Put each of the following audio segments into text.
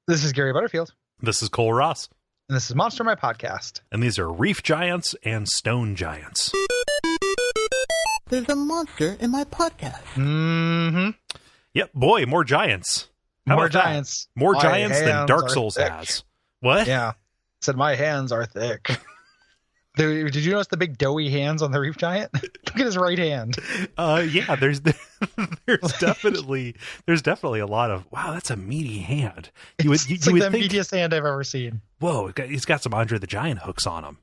This is Gary Butterfield. This is Cole Ross. And this is Monster My Podcast. And these are reef giants and stone giants. There's a monster in my podcast. Mm-hmm. Yep, boy, more giants. More giants. More My giants than hands Dark are Souls thick. has. What? Yeah. Said my hands are thick. Did you notice the big doughy hands on the reef giant? Look at his right hand. Yeah, there's definitely a lot of, wow, that's a meaty hand. It's You like would the think, meatiest hand I've ever seen. whoa, he's got some Andre the Giant hooks on him.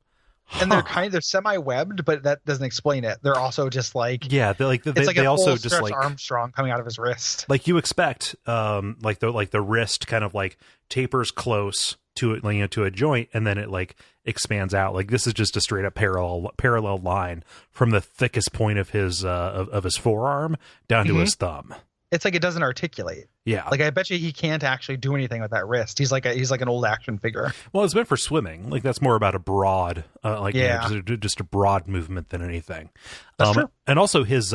And they're semi-webbed, but that doesn't explain it. They're also just like, Yeah, they're like it's like they a also full just stretch like Armstrong coming out of his wrist. like you expect, like the wrist kind of like tapers close to it, to a joint, and then it like expands out. Like this is just a straight up parallel line from the thickest point of his of his forearm down to his thumb. It's like it doesn't articulate. Yeah, Like I bet you he can't actually do anything with that wrist. He's like an old action figure. well, it's meant for swimming. Like that's more about a broad, just a broad movement than anything. That's true. And also his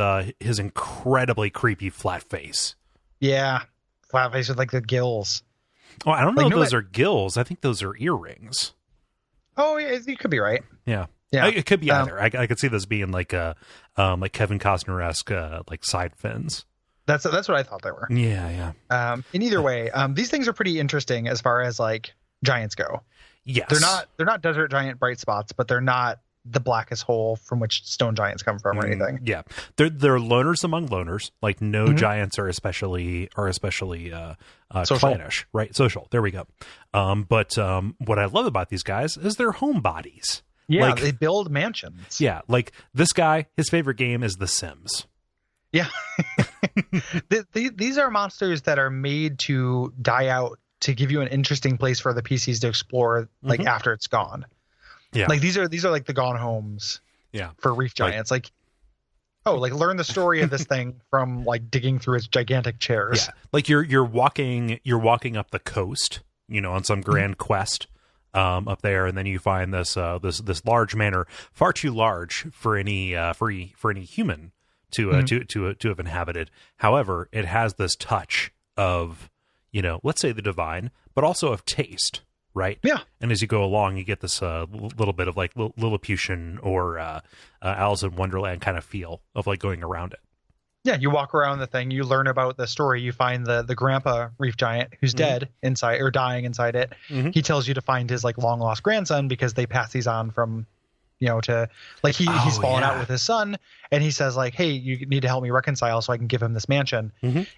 incredibly creepy flat face. Yeah, flat face with like the gills. Oh, I don't know Like, if those are gills. I think those are earrings. Oh, yeah, you could be right. Yeah. Yeah, It could be either. I could see those being like like Kevin Costner-esque like side fins. That's what I thought they were. Yeah. In either way, these things are pretty interesting as far as like giants go. Yes. They're not desert giant bright spots, but they're not the blackest hole from which stone giants come from or anything. Yeah. They're loners among loners. Like no giants are especially clannish, right? Social. There we go. But what I love about these guys is their homebodies. Yeah, Like, they build mansions. yeah, like this guy, his favorite game is The Sims. Yeah. These are monsters that are made to die out to give you an interesting place for the PCs to explore like after it's gone. Yeah. Like these are like the gone homes Yeah. for reef giants. Like learn the story of this thing from like digging through its gigantic chairs. Yeah. Like you're walking up the coast, on some grand quest up there, and then you find this large manor, far too large for any human to have inhabited. However, it has this touch of, let's say the divine, but also of taste, right? Yeah. And as you go along, you get this little bit of like Lilliputian or Alice in Wonderland kind of feel of like going around it. Yeah, you walk around the thing, you learn about the story, you find the grandpa reef giant who's dead inside or dying inside it. He tells you to find his like long lost grandson because they pass these on from to like he's fallen out with his son, and he says like, hey, you need to help me reconcile so I can give him this mansion.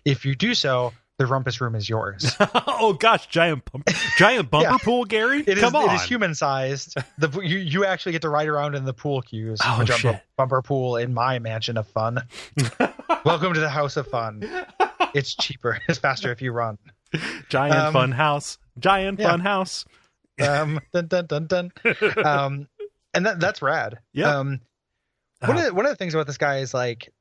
If you do so, the rumpus room is yours. Oh gosh, giant bumper Yeah. pool, Gary. Come on. It is human sized. You actually get to ride around in the pool cues. Oh, shit. Bumper pool in my mansion of fun. Welcome to the house of fun. It's cheaper. It's faster if you run. Giant fun house. Fun house. Dun dun dun dun. And that's rad. Yeah. One of the things about this guy is like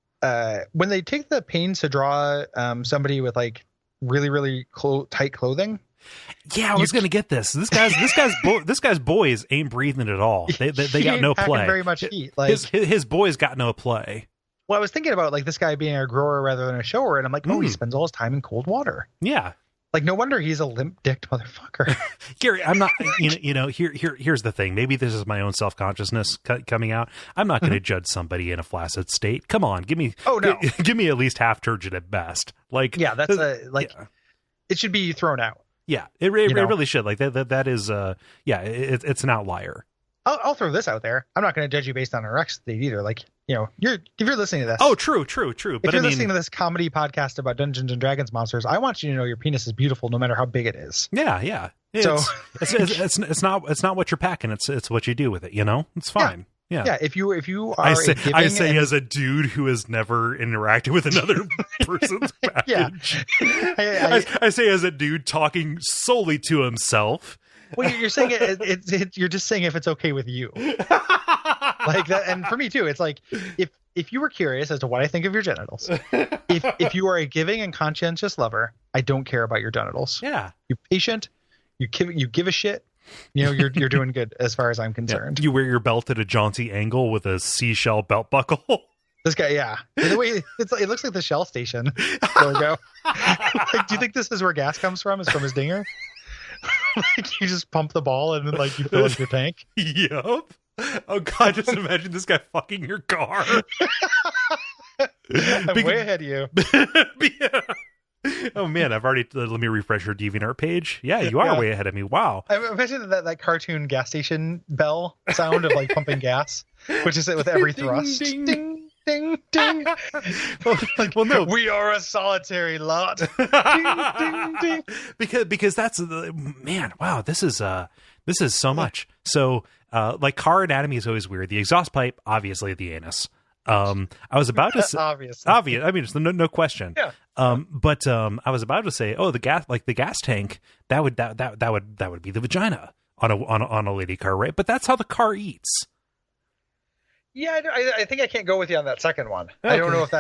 when they take the pains to draw somebody with like really really tight clothing. Yeah, I was going to get this. This guy's boys ain't breathing at all. They got no play. Very much heat. Like his boys got no play. well, I was thinking about like this guy being a grower rather than a shower, and I'm like, he spends all his time in cold water. Yeah. Like no wonder he's a limp-dicked motherfucker. Gary, I'm not. Here's the thing. Maybe this is my own self-consciousness coming out. I'm not going to judge somebody in a flaccid state. Come on, give me. Oh no, give me at least half turgid at best. Like yeah, that's it should be thrown out. Yeah, it really should. Like that is it's an outlier. I'll throw this out there. I'm not going to judge you based on erect state either. Like, if you're listening to this. Oh, true. But if you're listening to this comedy podcast about Dungeons and Dragons monsters, I want you to know your penis is beautiful no matter how big it is. Yeah. It's not what you're packing. It's what you do with it. It's fine. Yeah. Yeah. If you are, I say as a dude who has never interacted with another person's package. Yeah. I say as a dude talking solely to himself. Well, you're saying you're just saying if it's okay with you, like that. And for me too, it's like if you were curious as to what I think of your genitals, if you are a giving and conscientious lover, I don't care about your genitals. Yeah, you're patient. You give a shit. You're doing good as far as I'm concerned. Yeah. You wear your belt at a jaunty angle with a seashell belt buckle. This guy, yeah. The way it looks like the Shell station logo. Like, do you think this is where gas comes from? It's from his dinger. Like you just pump the ball and then like you fill up your tank. Yup. Oh god, just imagine this guy fucking your car. I'm way ahead of you. Yeah. Oh man, I've already. Let me refresh your DeviantArt page. Yeah, you are way ahead of me. Wow. I imagine that cartoon gas station bell sound of like pumping gas, which is it with every thrust. Ding, Ding, ding, ding. Well, no, we are a solitary lot. Ding, ding, ding. Because that's man. Wow, this is so much. So like car anatomy is always weird. The exhaust pipe, obviously the anus. I was about to say obvious. I mean, it's no question. Yeah. But I was about to say, oh, the gas tank that would be the vagina on a lady car, right? But that's how the car eats. Yeah, I think I can't go with you on that second one. Okay. I don't know what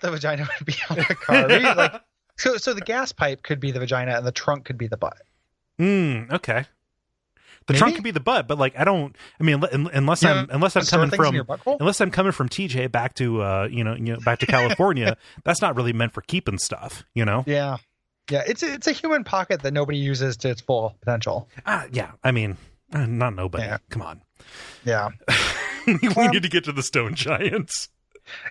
the vagina would be on the car. Maybe like so the gas pipe could be the vagina and the trunk could be the butt. Okay. The trunk could be the butt, but like unless I'm coming from TJ back to back to California, that's not really meant for keeping stuff, Yeah, it's a human pocket that nobody uses to its full potential. Yeah, I mean, not nobody. Yeah. Come on. Yeah, we need to get to the stone giants.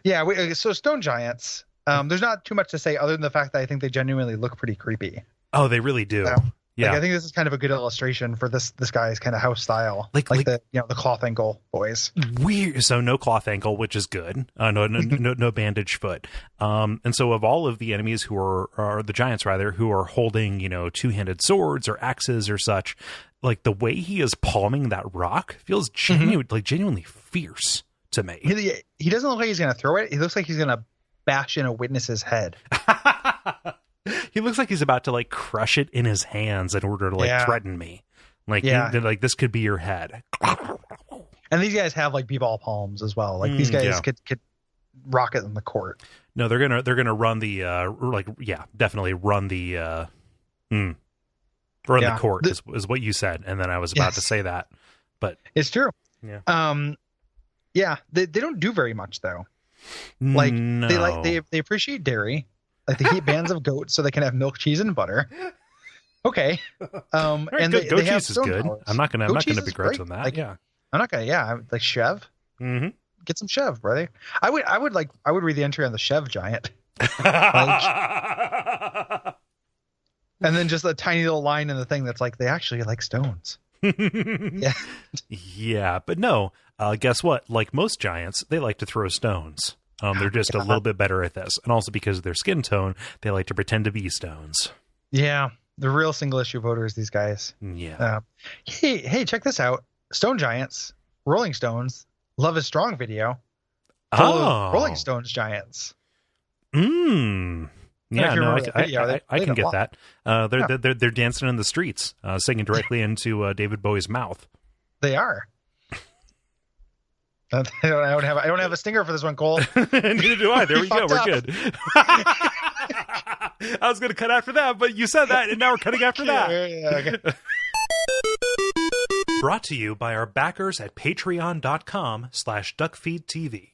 Yeah, so stone giants. There's not too much to say other than the fact that I think they genuinely look pretty creepy. Oh, they really do. So, yeah, I think this is kind of a good illustration for this guy's kind of house style, like the the cloth ankle boys. Weird. So no cloth ankle, which is good. No bandage foot. And so of all of the enemies who are the giants rather, who are holding two-handed swords or axes or such, like the way he is palming that rock feels genuinely fierce to me. He doesn't look like he's gonna throw it. He looks like he's gonna bash in a witness's head. He looks like he's about to like crush it in his hands in order to threaten me. Like, like this could be your head. And these guys have like b-ball palms as well. Like these guys could rock it in the court. No, they're gonna run the definitely run the the court is what you said, and then I was about to say that, but it's true. Yeah. They don't do very much though. Like they appreciate dairy. Like they keep bands of goats so they can have milk, cheese, and butter. Okay. And goat cheese is good. Powers. I'm not gonna begrudge on that. Like, yeah. I'm not gonna. Like Chev. Mm-hmm. Get some Chev, brother. I would read the entry on the Chev giant. And then just a tiny little line in the thing that's like they actually like stones. Yeah, but no. Guess what? Like most giants, they like to throw stones. They're just a little bit better at this. And also because of their skin tone, they like to pretend to be stones. Yeah. The real single issue voters, these guys. Yeah. Hey, check this out. Stone Giants, Rolling Stones, Love is Strong video. Rolling Stones Giants. Yeah, no, I can get that. They're dancing in the streets, singing directly into David Bowie's mouth. They are. I don't have a stinger for this one, Cole. Neither do I. There we go. We're good. I was going to cut after that, but you said that, and now we're cutting after that. Okay. Brought to you by our backers at patreon.com/Duckfeed.tv.